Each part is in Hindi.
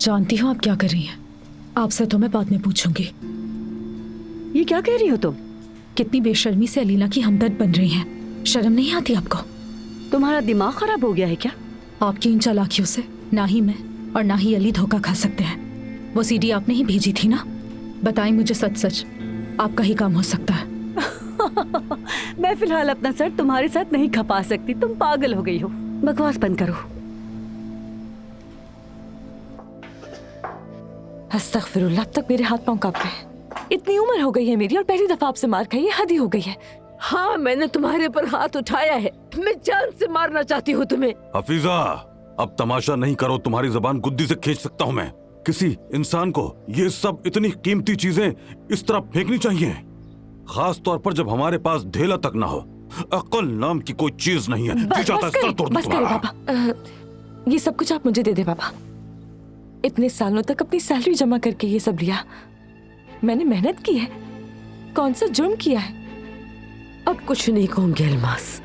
जानती हूँ आप क्या कर रही हैं। आपसे तो मैं बाद में पूछूंगी। ये क्या कह रही हो तुम? कितनी बेशर्मी से अलीना की हमदर्द बन रही हैं। शर्म नहीं आती आपको? तुम्हारा दिमाग खराब हो गया है क्या? आपकी इन चालाकियों से ना ही मैं और ना ही अली धोखा खा सकते हैं। वो सीडी आपने ही भेजी थी ना? बताएं मुझे सच सच, आपका ही काम हो सकता है। मैं फिलहाल अपना सर तुम्हारे साथ नहीं खपा सकती। तुम पागल हो गई हो। बकवास बंद करो। अस्तगफिरुल्लाह, अब तक मेरे हाथ पांव कांप रहे हैं। इतनी उम्र हो गई है मेरी और पहली दफा आपसे मार खाई है, हद ही हो गई है। हाँ, मैंने तुम्हारे पर हाथ उठाया है। मैं जान से मारना चाहती हूँ तुम्हें। हफीजा, अब तमाशा नहीं करो, तुम्हारी जबान गुद्दी से खींच सकता हूँ मैं। किसी इंसान को ये सब इतनी कीमती चीजें इस तरह फेंकनी चाहिए, खास तौर पर जब हमारे पास ढेला तक ना हो। अक्ल नाम की कोई चीज नहीं है। बस करे पापा। ये सब कुछ आप मुझे दे दे पापा। इतने सालों तक अपनी सैलरी जमा करके ये सब लिया। मैंने मेहनत की है, कौन सा जुर्म किया है? अब कुछ नहीं कहूंगी अल्मास,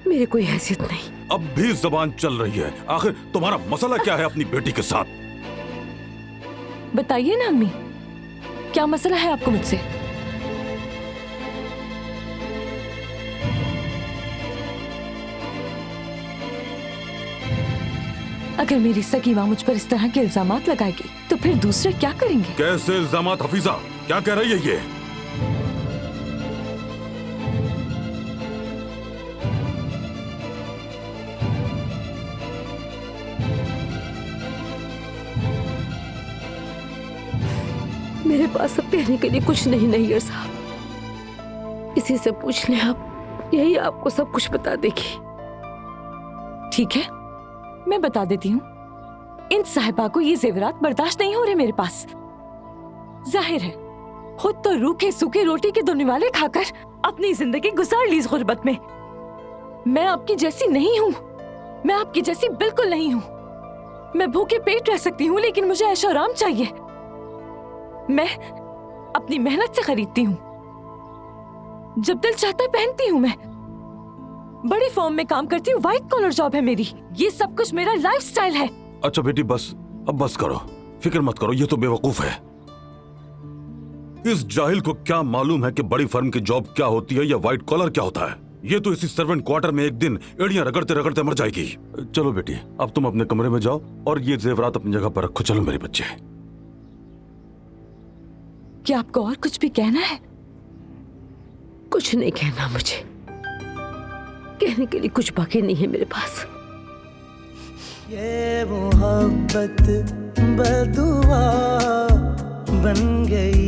मेरी कोई हैसियत नहीं। अब भी जबान चल रही है। आखिर तुम्हारा मसला क्या है अपनी बेटी के साथ? बताइए ना अम्मी, क्या मसला है आपको मुझसे? अगर मेरी सगी माँ मुझ पर इस तरह के इल्जामात लगाएगी तो फिर दूसरे क्या करेंगे? कैसे इल्जामात हफीजा? क्या कह रही है ये? मेरे पास अब कहने के लिए कुछ नहीं नैयर साहब। इसी से पूछ ले आप, यही आपको सब कुछ बता देगी। ठीक है, मैं बता देती हूँ। इन साहिबा को ये जेवरात बर्दाश्त नहीं हो रहे मेरे पास। जाहिर है, खुद तो रूखे सूखे रोटी के दोने वाले खाकर अपनी जिंदगी गुजार ली इस गुर्बत में। मैं आपकी जैसी नहीं हूँ, मैं आपकी जैसी बिल्कुल नहीं हूँ। मैं भूखे पेट रह सकती हूँ, लेकिन मुझे ऐशो आराम चाहिए। मैं अपनी मेहनत से खरीदती हूँ, जब दिल चाहता है पहनती हूँ। मैं बड़ी फर्म में काम करती हूँ, व्हाइट कॉलर जॉब है मेरी। ये सब कुछ मेरा लाइफस्टाइल है। अच्छा बेटी, बस अब बस करो, फिक्र मत करो। ये तो बेवकूफ है। इस जाहिल को क्या मालूम है कि बड़ी फर्म की जॉब क्या होती है या व्हाइट कॉलर क्या होता है। ये तो इसी सर्वेंट क्वार्टर में एक दिन एड़ियां रगड़ते रगड़ते मर जाएगी। चलो बेटी, अब तुम अपने कमरे में जाओ और ये जेवरात अपनी जगह पर रखो। चलो मेरे बच्चे। क्या आपको और कुछ भी कहना है? कुछ नहीं कहना मुझे, कहने के लिए कुछ बाकी नहीं है मेरे पास। ये मोहब्बत बदुआ बन गई।